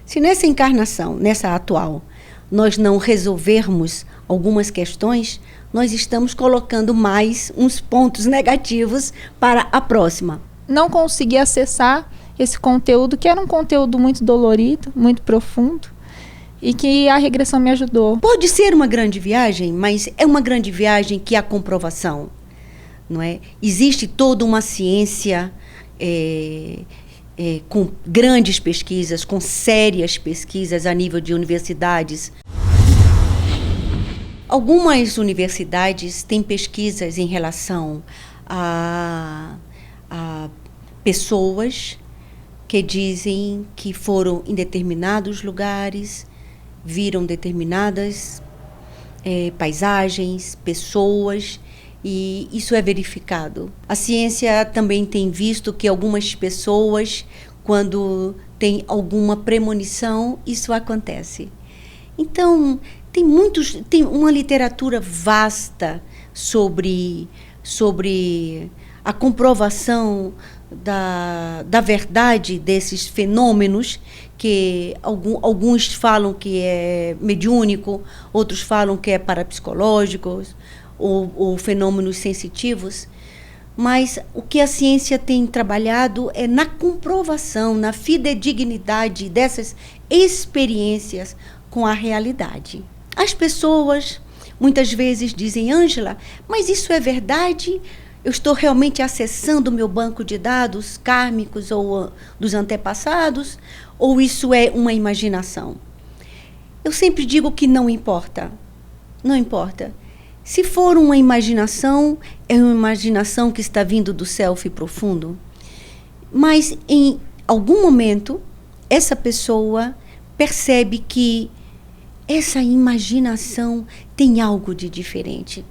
Se nessa encarnação, nessa atual, nós não resolvermos algumas questões, nós estamos colocando mais uns pontos negativos para a próxima. Não consegui acessar esse conteúdo, que era um conteúdo muito dolorido, muito profundo, e que a regressão me ajudou. Pode ser uma grande viagem, mas é uma grande viagem que há comprovação, não é? Existe toda uma ciência com grandes pesquisas, com sérias pesquisas a nível de universidades. Algumas universidades têm pesquisas em relação a pessoas que dizem que foram em determinados lugares, viram determinadas paisagens, pessoas, e isso é verificado. A ciência também tem visto que algumas pessoas, quando tem alguma premonição, isso acontece. Então, tem uma literatura vasta sobre a comprovação da verdade desses fenômenos, que alguns falam que é mediúnico, outros falam que é parapsicológicos, ou fenômenos sensitivos. Mas o que a ciência tem trabalhado é na comprovação, na fidedignidade dessas experiências com a realidade. As pessoas muitas vezes dizem: Ângela, mas isso é verdade? Eu estou realmente acessando o meu banco de dados kármicos ou dos antepassados? Ou isso é uma imaginação? Eu sempre digo que não importa. Não importa. Se for uma imaginação, é uma imaginação que está vindo do self profundo. Mas, em algum momento, essa pessoa percebe que essa imaginação tem algo de diferente.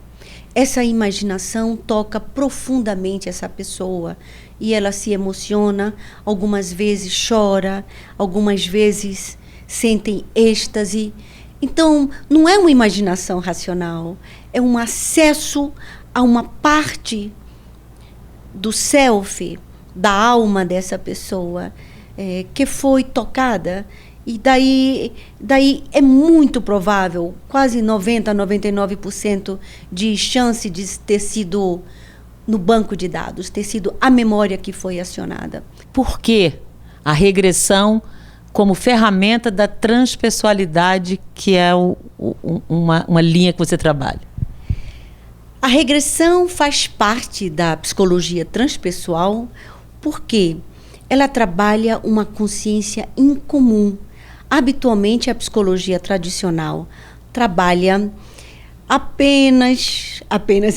Essa imaginação toca profundamente essa pessoa e ela se emociona, algumas vezes chora, algumas vezes sentem êxtase. Então, não é uma imaginação racional, é um acesso a uma parte do self, da alma dessa pessoa, que foi tocada. E daí é muito provável, quase 90% a 99% de chance de ter sido no banco de dados, ter sido a memória que foi acionada. Por que a regressão como ferramenta da transpessoalidade, que é uma linha que você trabalha? A regressão faz parte da psicologia transpessoal porque ela trabalha uma consciência incomum. Habitualmente, a psicologia tradicional trabalha apenas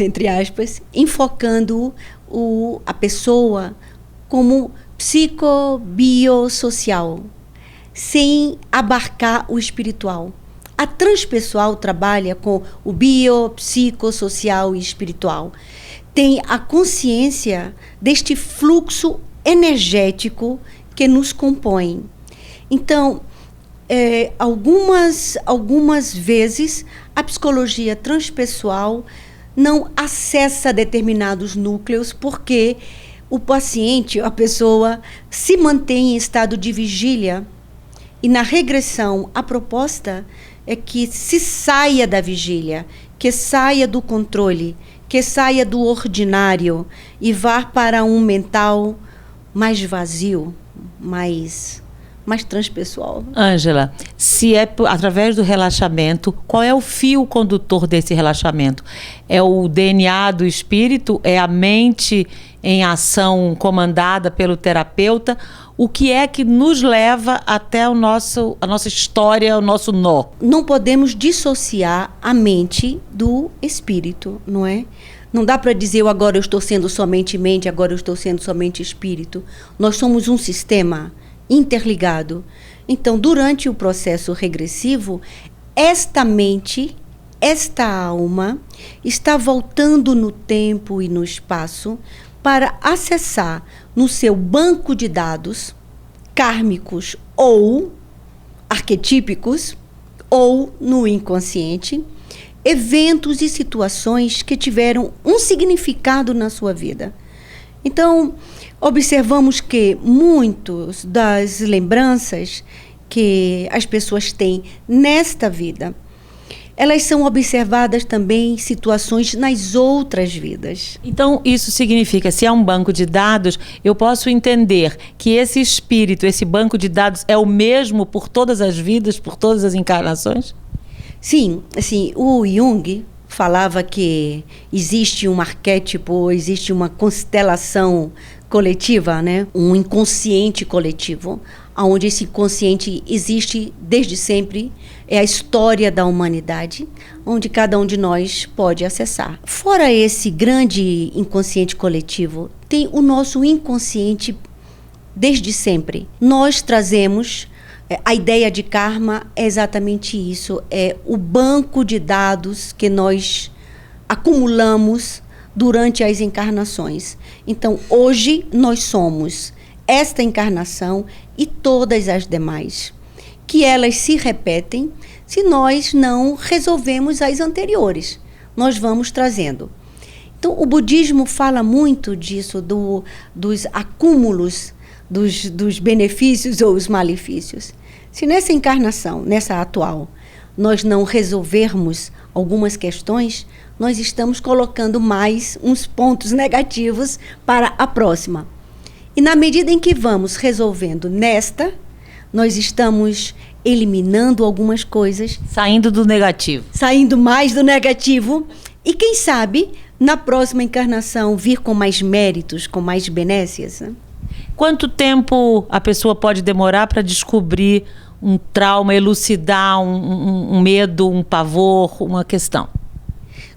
entre aspas, enfocando a pessoa como psico-biosocial, sem abarcar o espiritual. A transpessoal trabalha com o bio, psicossocial e espiritual. Tem a consciência deste fluxo energético que nos compõe. Então, algumas vezes a psicologia transpessoal não acessa determinados núcleos porque o paciente, a pessoa, se mantém em estado de vigília. E na regressão, a proposta é que se saia da vigília, que saia do controle, que saia do ordinário e vá para um mental mais vazio, mais transpessoal. Ângela, se é através do relaxamento, qual é o fio condutor desse relaxamento? É o DNA do espírito? É a mente em ação comandada pelo terapeuta? O que é que nos leva até a nossa história, o nosso nó? Não podemos dissociar a mente do espírito, não é? Não dá para dizer, agora eu estou sendo somente mente, agora eu estou sendo somente espírito. Nós somos um sistema interligado. Então, durante o processo regressivo, esta mente, esta alma, está voltando no tempo e no espaço para acessar no seu banco de dados kármicos ou arquetípicos, ou no inconsciente, eventos e situações que tiveram um significado na sua vida. Então, observamos que muitas das lembranças que as pessoas têm nesta vida, elas são observadas também em situações nas outras vidas. Então, isso significa, se é um banco de dados, eu posso entender que esse espírito, esse banco de dados é o mesmo por todas as vidas, por todas as encarnações? Sim, assim, o Jung falava que existe um arquétipo, existe uma constelação coletiva, né? Um inconsciente coletivo, onde esse inconsciente existe desde sempre, é a história da humanidade, onde cada um de nós pode acessar. Fora esse grande inconsciente coletivo, tem o nosso inconsciente desde sempre. Nós trazemos, a ideia de karma é exatamente isso, é o banco de dados que nós acumulamos durante as encarnações. Então, hoje nós somos esta encarnação e todas as demais, que elas se repetem se nós não resolvemos as anteriores. Nós vamos trazendo. Então, o budismo fala muito disso, dos acúmulos, dos benefícios ou os malefícios. Se nessa encarnação, nessa atual, nós não resolvermos algumas questões, nós estamos colocando mais uns pontos negativos para a próxima. E na medida em que vamos resolvendo nesta, nós estamos eliminando algumas coisas. Saindo do negativo. Saindo mais do negativo. E quem sabe, na próxima encarnação, vir com mais méritos, com mais benécias. Né? Quanto tempo a pessoa pode demorar para descobrir um trauma, elucidar um medo, um pavor, uma questão?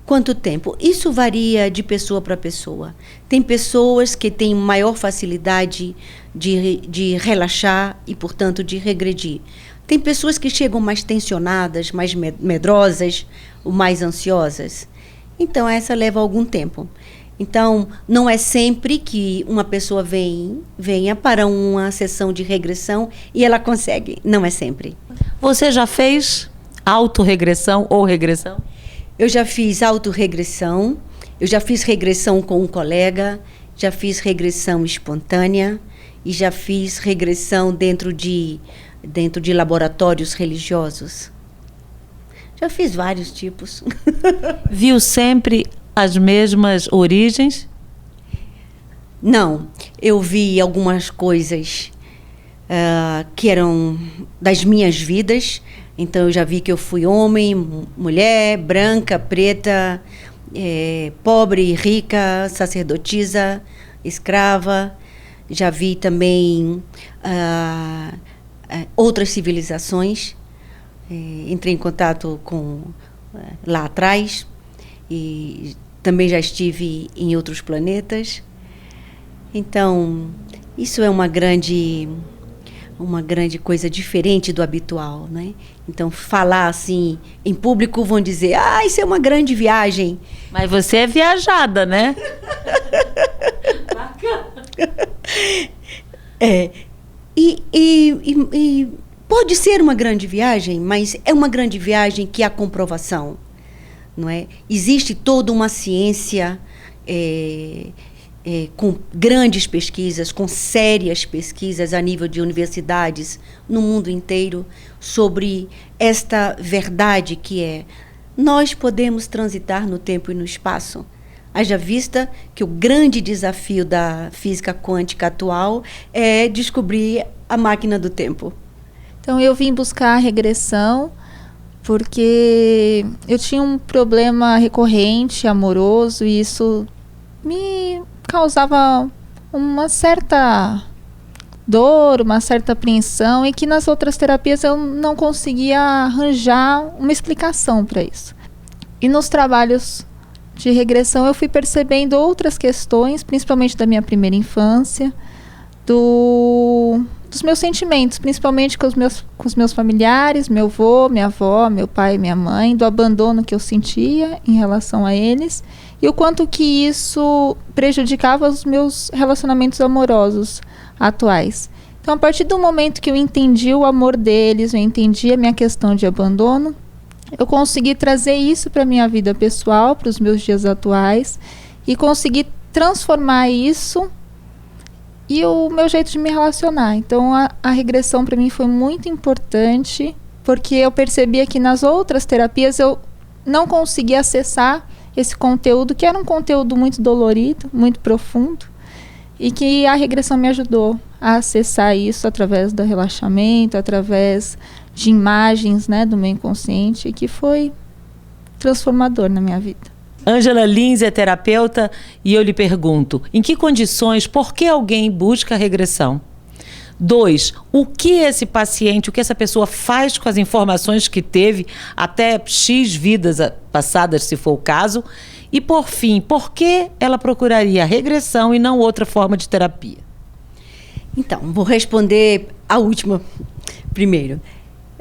Quanto tempo? Isso varia de pessoa para pessoa. Tem pessoas que têm maior facilidade de relaxar e, portanto, de regredir. Tem pessoas que chegam mais tensionadas, mais medrosas, ou mais ansiosas. Então, essa leva algum tempo. Então, não é sempre que uma pessoa venha para uma sessão de regressão e ela consegue. Não é sempre. Você já fez autorregressão ou regressão? Eu já fiz autorregressão, eu já fiz regressão com um colega, já fiz regressão espontânea e já fiz regressão dentro de laboratórios religiosos. Já fiz vários tipos. Viu sempre as mesmas origens? Não, eu vi algumas coisas que eram das minhas vidas. Então, eu já vi que eu fui homem, mulher, branca, preta, pobre, rica, sacerdotisa, escrava. Já vi também outras civilizações. Entrei em contato com lá atrás e também já estive em outros planetas. Então, isso é uma grande coisa diferente do habitual, né? Então, falar assim em público, vão dizer, isso é uma grande viagem. Mas você é viajada, né? Bacana. E pode ser uma grande viagem, mas é uma grande viagem que há comprovação, não é? Existe toda uma ciência com grandes pesquisas, com sérias pesquisas a nível de universidades no mundo inteiro sobre esta verdade que nós podemos transitar no tempo e no espaço. Haja vista que o grande desafio da física quântica atual é descobrir a máquina do tempo. Então, eu vim buscar a regressão porque eu tinha um problema recorrente, amoroso, e isso me causava uma certa dor, uma certa apreensão, e que nas outras terapias eu não conseguia arranjar uma explicação para isso. E nos trabalhos de regressão eu fui percebendo outras questões, principalmente da minha primeira infância, dos meus sentimentos, principalmente com os meus familiares, meu avô, minha avó, meu pai, minha mãe, do abandono que eu sentia em relação a eles e o quanto que isso prejudicava os meus relacionamentos amorosos atuais. Então, a partir do momento que eu entendi o amor deles, eu entendi a minha questão de abandono, eu consegui trazer isso para a minha vida pessoal, para os meus dias atuais, e consegui transformar isso e o meu jeito de me relacionar. Então a regressão para mim foi muito importante, porque eu percebia que nas outras terapias eu não conseguia acessar esse conteúdo, que era um conteúdo muito dolorido, muito profundo, e que a regressão me ajudou a acessar isso através do relaxamento, através de imagens, né, do meu inconsciente, que foi transformador na minha vida. Ângela Lins é terapeuta e eu lhe pergunto, em que condições, por que alguém busca a regressão? 2, o que esse paciente, o que essa pessoa faz com as informações que teve até X vidas passadas, se for o caso? E, por fim, por que ela procuraria a regressão e não outra forma de terapia? Então, vou responder a última primeiro.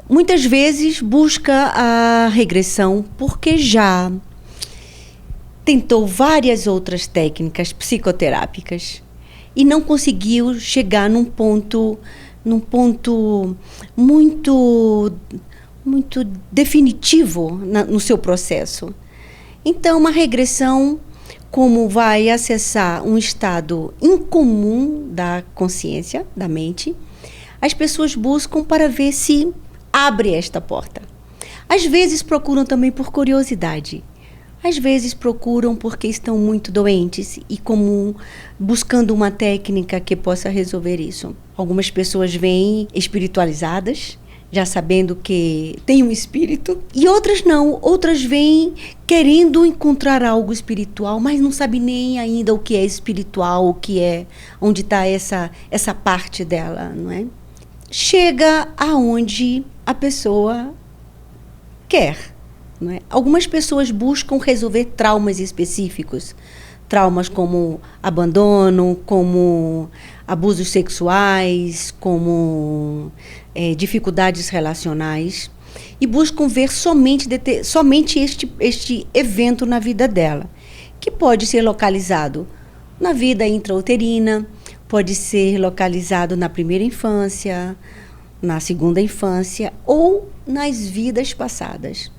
Muitas vezes busca a regressão porque já tentou várias outras técnicas psicoterápicas e não conseguiu chegar num ponto muito definitivo no seu processo. Então, uma regressão, como vai acessar um estado incomum da consciência, da mente, as pessoas buscam para ver se abre esta porta. Às vezes procuram também por curiosidade. Às vezes procuram porque estão muito doentes e como buscando uma técnica que possa resolver isso. Algumas pessoas vêm espiritualizadas, já sabendo que tem um espírito, e outras não. Outras vêm querendo encontrar algo espiritual, mas não sabem nem ainda o que é espiritual, o que é, onde está essa parte dela, não é? Chega aonde a pessoa quer. Não é? Algumas pessoas buscam resolver traumas específicos, traumas como abandono, como abusos sexuais, como dificuldades relacionais, e buscam ver somente este evento na vida dela, que pode ser localizado na vida intrauterina, pode ser localizado na primeira infância, na segunda infância ou nas vidas passadas.